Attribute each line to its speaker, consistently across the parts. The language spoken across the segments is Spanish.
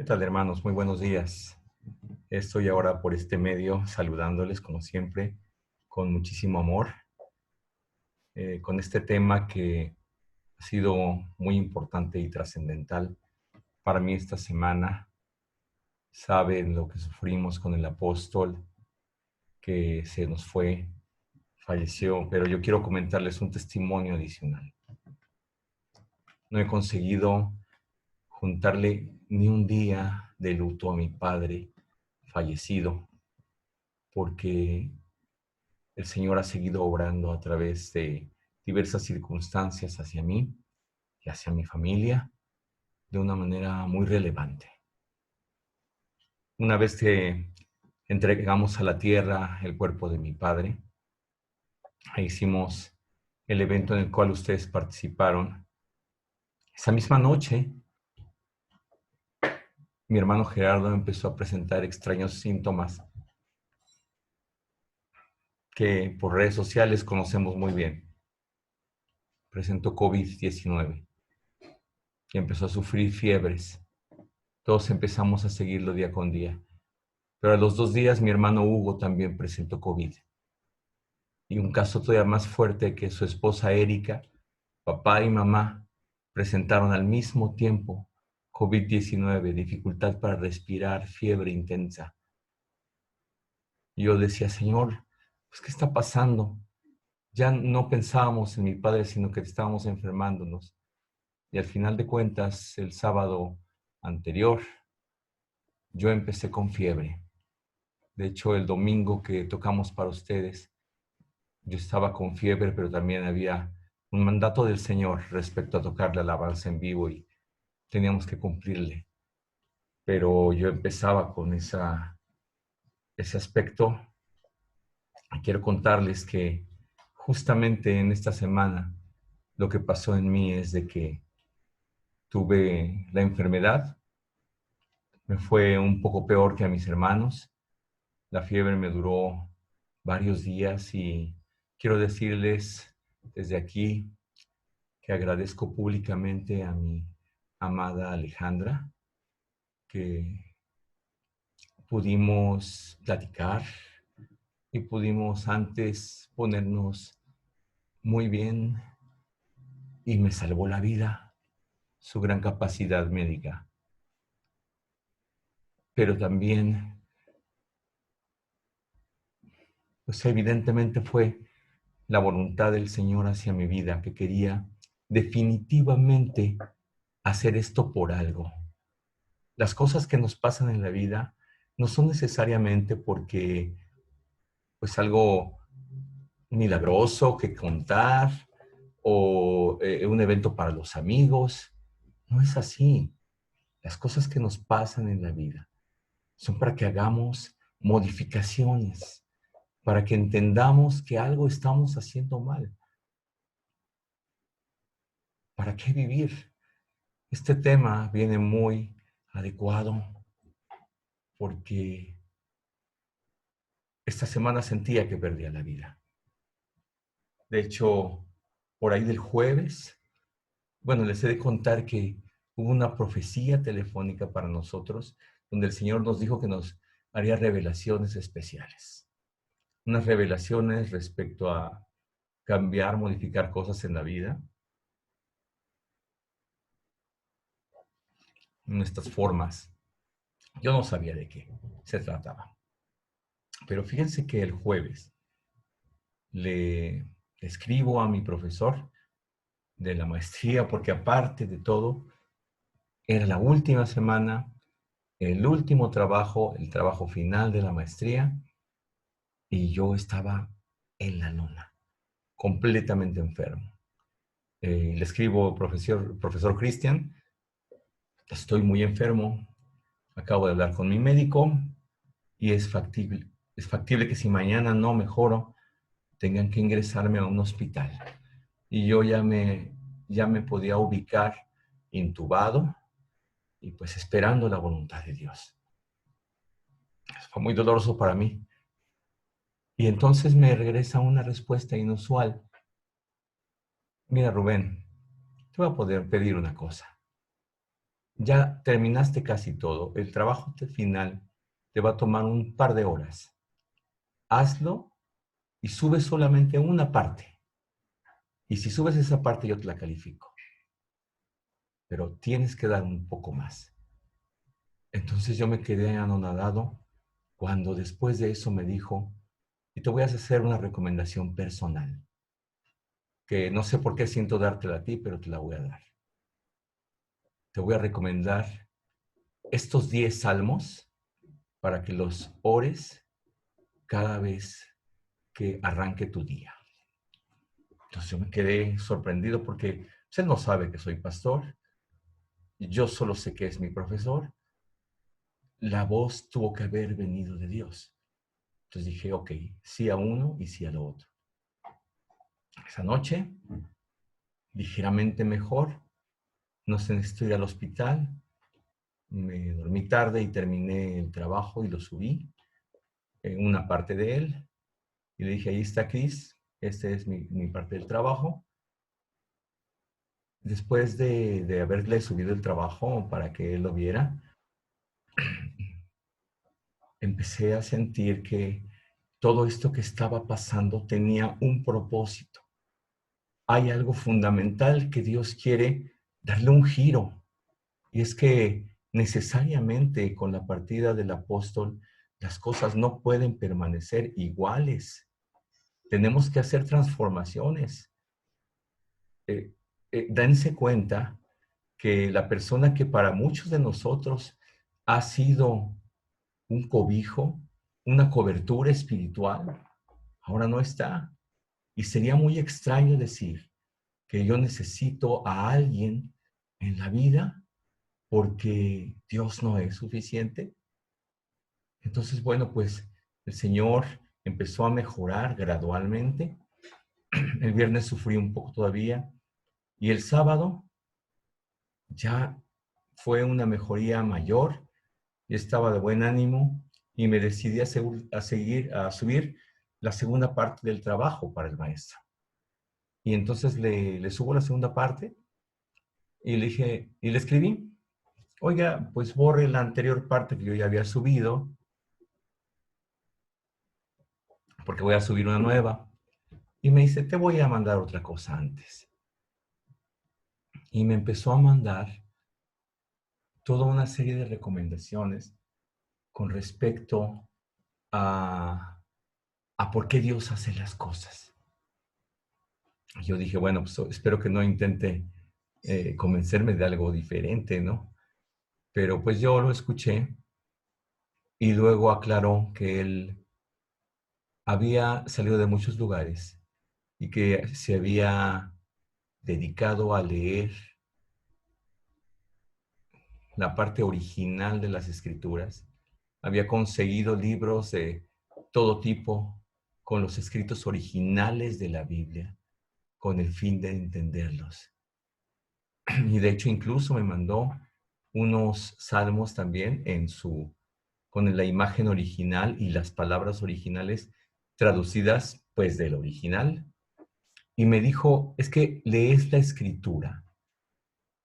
Speaker 1: ¿Qué tal, hermanos? Muy buenos días. Estoy ahora por este medio saludándoles, como siempre, con muchísimo amor, con este tema que ha sido muy importante y trascendental para mí esta semana. Saben lo que sufrimos con el apóstol que se nos fue, falleció, pero yo quiero comentarles un testimonio adicional. No he conseguido juntarle ni un día de luto a mi padre fallecido, porque el Señor ha seguido obrando a través de diversas circunstancias hacia mí y hacia mi familia de una manera muy relevante. Una vez que entregamos a la tierra el cuerpo de mi padre, hicimos el evento en el cual ustedes participaron. Esa misma noche, mi hermano Gerardo empezó a presentar extraños síntomas que por redes sociales conocemos muy bien. Presentó COVID-19 y empezó a sufrir fiebres. Todos empezamos a seguirlo día con día. Pero a los 2 días mi hermano Hugo también presentó COVID. Y un caso todavía más fuerte, que su esposa Erika, papá y mamá presentaron al mismo tiempo COVID-19, dificultad para respirar, fiebre intensa. Y yo decía, Señor, pues, ¿qué está pasando? Ya no pensábamos en mi padre, sino que estábamos enfermándonos. Y al final de cuentas, el sábado anterior, yo empecé con fiebre. De hecho, el domingo que tocamos para ustedes, yo estaba con fiebre, pero también había un mandato del Señor respecto a tocar la alabanza en vivo y teníamos que cumplirle. Pero yo empezaba con ese aspecto. Quiero contarles que justamente en esta semana lo que pasó en mí es de que tuve la enfermedad, me fue un poco peor que a mis hermanos. La fiebre me duró varios días y quiero decirles desde aquí que agradezco públicamente a mi amada Alejandra, que pudimos platicar y pudimos antes ponernos muy bien y me salvó la vida su gran capacidad médica. Pero también, pues evidentemente fue la voluntad del Señor hacia mi vida, que quería definitivamente hacer esto por algo. Las cosas que nos pasan en la vida no son necesariamente porque pues algo milagroso que contar o un evento para los amigos. No es así. Las cosas que nos pasan en la vida son para que hagamos modificaciones, para que entendamos que algo estamos haciendo mal. ¿Para qué vivir? Este tema viene muy adecuado porque esta semana sentía que perdía la vida. De hecho, por ahí del jueves, bueno, les he de contar que hubo una profecía telefónica para nosotros, donde el Señor nos dijo que nos haría revelaciones especiales. Unas revelaciones respecto a cambiar, modificar cosas en la vida, nuestras formas. Yo no sabía de qué se trataba. Pero fíjense que el jueves le escribo a mi profesor de la maestría, porque aparte de todo, era la última semana, el último trabajo, el trabajo final de la maestría, y yo estaba en la lona, completamente enfermo. Le escribo, profesor Cristian, estoy muy enfermo, acabo de hablar con mi médico y es factible que si mañana no mejoro, tengan que ingresarme a un hospital. Y yo ya me podía ubicar intubado y pues esperando la voluntad de Dios. Fue muy doloroso para mí. Y entonces me regresa una respuesta inusual. Mira, Rubén, te voy a poder pedir una cosa. ya terminaste casi todo. El trabajo final te va a tomar un par de horas. Hazlo y sube solamente una parte. Y si subes esa parte, yo te la califico. Pero tienes que dar un poco más. Entonces yo me quedé anonadado cuando después de eso me dijo, y te voy a hacer una recomendación personal, que no sé por qué siento dártela a ti, pero te la voy a dar. Te voy a recomendar estos 10 salmos para que los ores cada vez que arranque tu día. Entonces yo me quedé sorprendido porque él no sabe que soy pastor, yo solo sé que es mi profesor. La voz tuvo que haber venido de Dios. Entonces dije, ok, sí a uno y sí a lo otro. Esa noche, ligeramente mejor, no se necesitó ir al hospital, me dormí tarde y terminé el trabajo y lo subí en una parte de él. Y le dije, ahí está Cris, esta es mi parte del trabajo. Después de haberle subido el trabajo para que él lo viera, empecé a sentir que todo esto que estaba pasando tenía un propósito. Hay algo fundamental que Dios quiere darle un giro. Y es que necesariamente con la partida del apóstol, las cosas no pueden permanecer iguales. Tenemos que hacer transformaciones. Eh, dense cuenta que la persona que para muchos de nosotros ha sido un cobijo, una cobertura espiritual, ahora no está. Y sería muy extraño decir que yo necesito a alguien en la vida porque Dios no es suficiente. Entonces, bueno, pues el Señor empezó a mejorar gradualmente. El viernes sufrí un poco todavía y el sábado ya fue una mejoría mayor. Yo estaba de buen ánimo y me decidí a subir la segunda parte del trabajo para el maestro. Y entonces le subo la segunda parte y le dije, y le escribí, oiga, pues borre la anterior parte que yo ya había subido, porque voy a subir una nueva. Y me dice, te voy a mandar otra cosa antes. Y me empezó a mandar toda una serie de recomendaciones con respecto a por qué Dios hace las cosas. Y yo dije, bueno, pues espero que no intente convencerme de algo diferente, ¿no? Pero pues yo lo escuché y luego aclaró que él había salido de muchos lugares y que se había dedicado a leer la parte original de las escrituras. Había conseguido libros de todo tipo con los escritos originales de la Biblia, con el fin de entenderlos. Y de hecho incluso me mandó unos salmos también con la imagen original y las palabras originales traducidas pues del original. Y me dijo, es que lees la escritura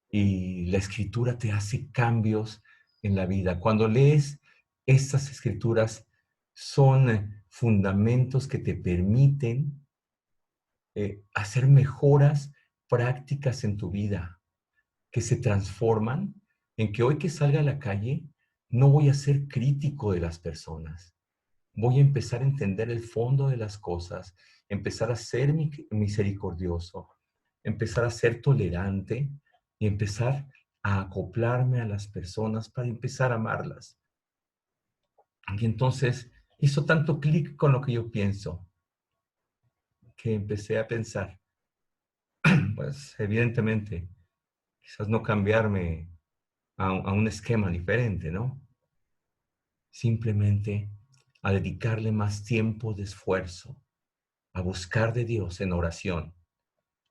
Speaker 1: y la escritura te hace cambios en la vida. Cuando lees estas escrituras son fundamentos que te permiten hacer mejoras prácticas en tu vida, que se transforman en que hoy que salga a la calle no voy a ser crítico de las personas. Voy a empezar a entender el fondo de las cosas, empezar a ser misericordioso, empezar a ser tolerante y empezar a acoplarme a las personas para empezar a amarlas. Y entonces hizo tanto clic con lo que yo pienso que empecé a pensar, pues evidentemente, quizás no cambiarme a un esquema diferente, ¿no? Simplemente a dedicarle más tiempo de esfuerzo, a buscar de Dios en oración,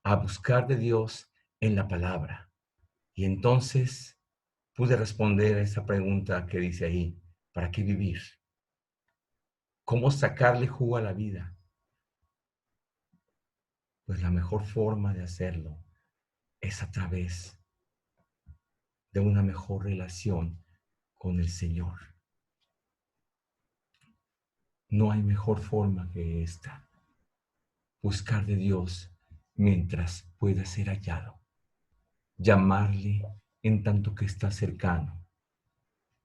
Speaker 1: a buscar de Dios en la palabra. Y entonces pude responder a esa pregunta que dice ahí, ¿para qué vivir? ¿Cómo sacarle jugo a la vida? Pues la mejor forma de hacerlo es a través de una mejor relación con el Señor. No hay mejor forma que esta. Buscar de Dios mientras pueda ser hallado. Llamarle en tanto que está cercano.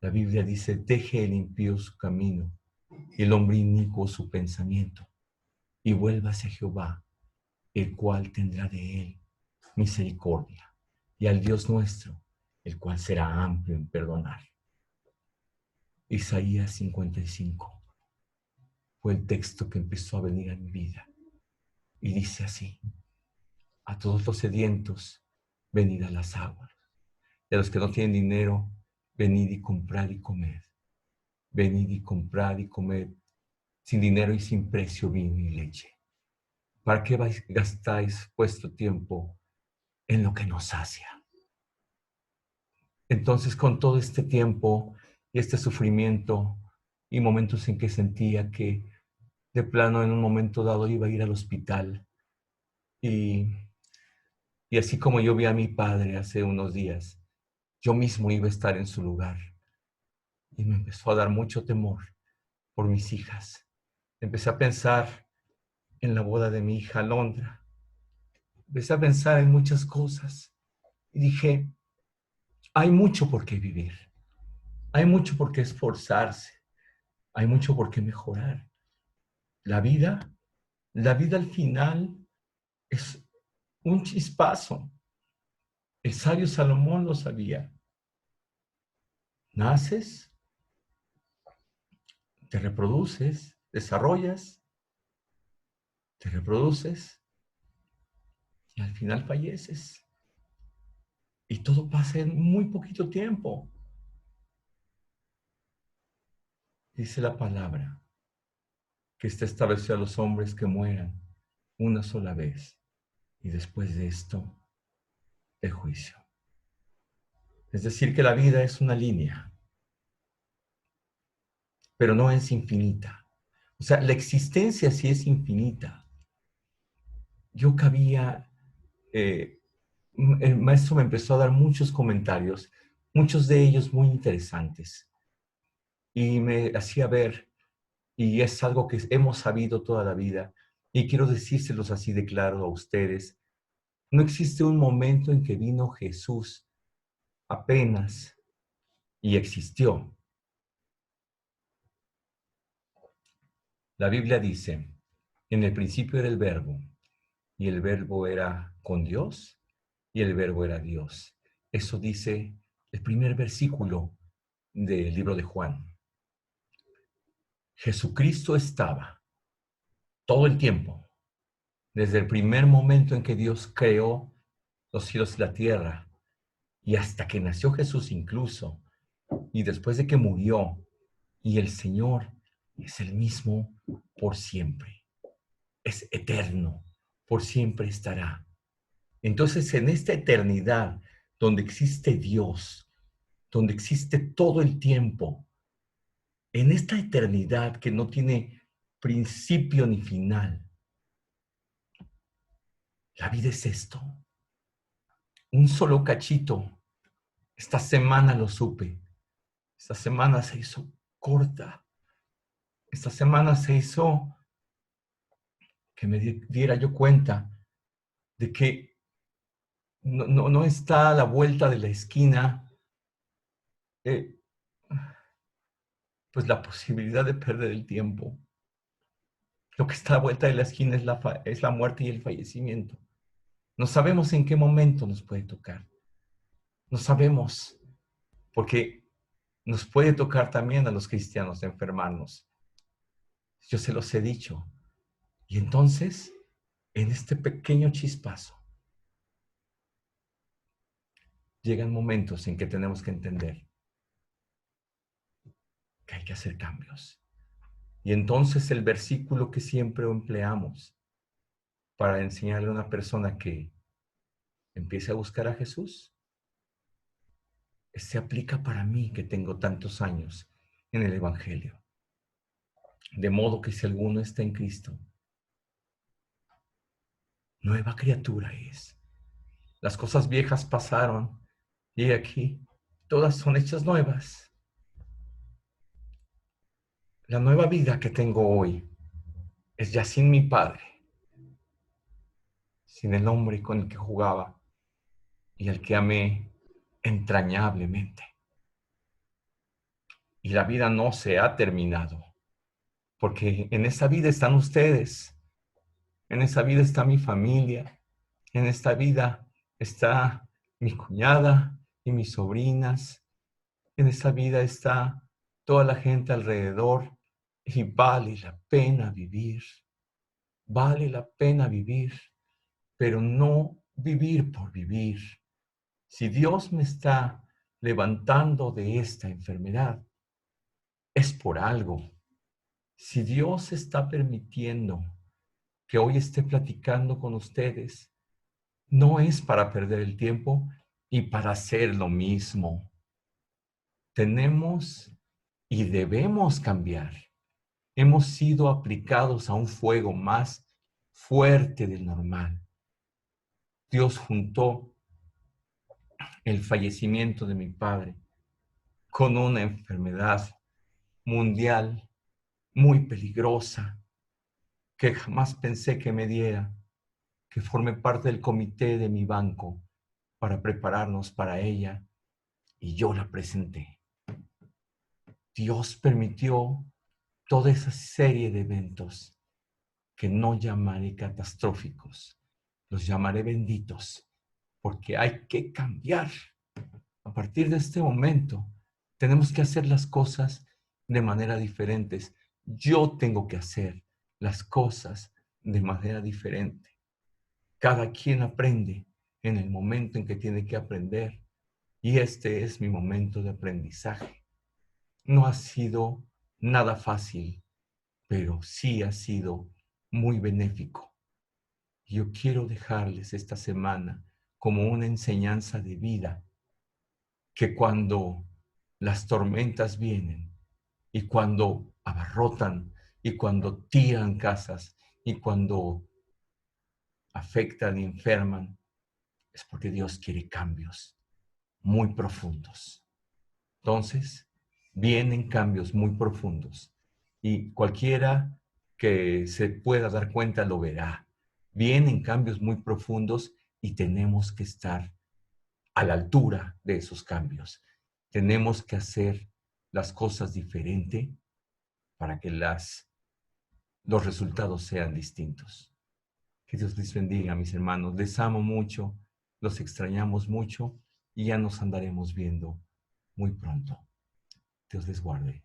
Speaker 1: La Biblia dice, deje el impío su camino y el hombre inicuo su pensamiento, y vuélvase a Jehová, el cual tendrá de él misericordia, y al Dios nuestro, el cual será amplio en perdonar. Isaías 55 fue el texto que empezó a venir a mi vida, y dice así, a todos los sedientos, venid a las aguas, y a los que no tienen dinero, venid y comprad y comed. Venid y comprad y comed, sin dinero y sin precio, vino y leche. ¿Para qué gastáis vuestro tiempo en lo que nos sacia? Entonces, con todo este tiempo y este sufrimiento y momentos en que sentía que de plano en un momento dado iba a ir al hospital y así como yo vi a mi padre hace unos días, yo mismo iba a estar en su lugar y me empezó a dar mucho temor por mis hijas. Empecé a pensar en la boda de mi hija Alondra. Empecé a pensar en muchas cosas y dije, hay mucho por qué vivir, hay mucho por qué esforzarse, hay mucho por qué mejorar. La vida al final es un chispazo. El sabio Salomón lo sabía. Naces, te reproduces, desarrollas, te reproduces y al final falleces. Y todo pasa en muy poquito tiempo. Dice la palabra que está establecido a los hombres que mueran una sola vez y después de esto, el juicio. Es decir, que la vida es una línea, pero no es infinita. O sea, la existencia sí es infinita. Yo cabía, el maestro me empezó a dar muchos comentarios, muchos de ellos muy interesantes, y me hacía ver, y es algo que hemos sabido toda la vida, y quiero decírselos así de claro a ustedes, no existe un momento en que vino Jesús apenas y existió. La Biblia dice, en el principio era el verbo, y el verbo era con Dios, y el verbo era Dios. Eso dice el primer versículo del libro de Juan. Jesucristo estaba todo el tiempo, desde el primer momento en que Dios creó los cielos y la tierra, y hasta que nació Jesús incluso, y después de que murió, y el Señor es el mismo por siempre. Es eterno, por siempre estará. Entonces, en esta eternidad, donde existe Dios, donde existe todo el tiempo, en esta eternidad que no tiene principio ni final, la vida es esto. Un solo cachito. Esta semana lo supe. Esta semana se hizo corta. Esta semana se hizo que me diera yo cuenta de que no está a la vuelta de la esquina eh, pues la posibilidad de perder el tiempo. Lo que está a la vuelta de la esquina es la muerte y el fallecimiento. No sabemos en qué momento nos puede tocar. No sabemos, porque nos puede tocar también a los cristianos de enfermarnos. Yo se los he dicho. Y entonces, en este pequeño chispazo, llegan momentos en que tenemos que entender que hay que hacer cambios. Y entonces el versículo que siempre empleamos para enseñarle a una persona que empiece a buscar a Jesús, se aplica para mí que tengo tantos años en el Evangelio. De modo que si alguno está en Cristo, nueva criatura es. Las cosas viejas pasaron y aquí todas son hechas nuevas. La nueva vida que tengo hoy es ya sin mi padre, sin el hombre con el que jugaba y al que amé entrañablemente. Y la vida no se ha terminado, porque en esa vida están ustedes, en esa vida está mi familia, en esta vida está mi cuñada y mis sobrinas, en esta vida está toda la gente alrededor y vale la pena vivir, pero no vivir por vivir. Si Dios me está levantando de esta enfermedad, es por algo. Si Dios está permitiendo que hoy esté platicando con ustedes, no es para perder el tiempo y para hacer lo mismo. Tenemos y debemos cambiar. Hemos sido aplicados a un fuego más fuerte del normal. Dios juntó el fallecimiento de mi padre con una enfermedad mundial muy peligrosa que jamás pensé que me diera, que formé parte del comité de mi banco para prepararnos para ella y yo la presenté. Dios permitió toda esa serie de eventos que no llamaré catastróficos, los llamaré benditos, porque hay que cambiar. A partir de este momento, tenemos que hacer las cosas de manera diferentes. Yo tengo que hacer las cosas de manera diferente. Cada quien aprende en el momento en que tiene que aprender y este es mi momento de aprendizaje. No ha sido nada fácil, pero sí ha sido muy benéfico. Yo quiero dejarles esta semana como una enseñanza de vida, que cuando las tormentas vienen y cuando abarrotan y cuando tiran casas y cuando afectan y enferman, es porque Dios quiere cambios muy profundos. Entonces, vienen cambios muy profundos y cualquiera que se pueda dar cuenta lo verá. Vienen cambios muy profundos y tenemos que estar a la altura de esos cambios. Tenemos que hacer las cosas diferente para que los resultados sean distintos. Que Dios les bendiga, mis hermanos. Les amo mucho, los extrañamos mucho y ya nos andaremos viendo muy pronto. Dios les guarde.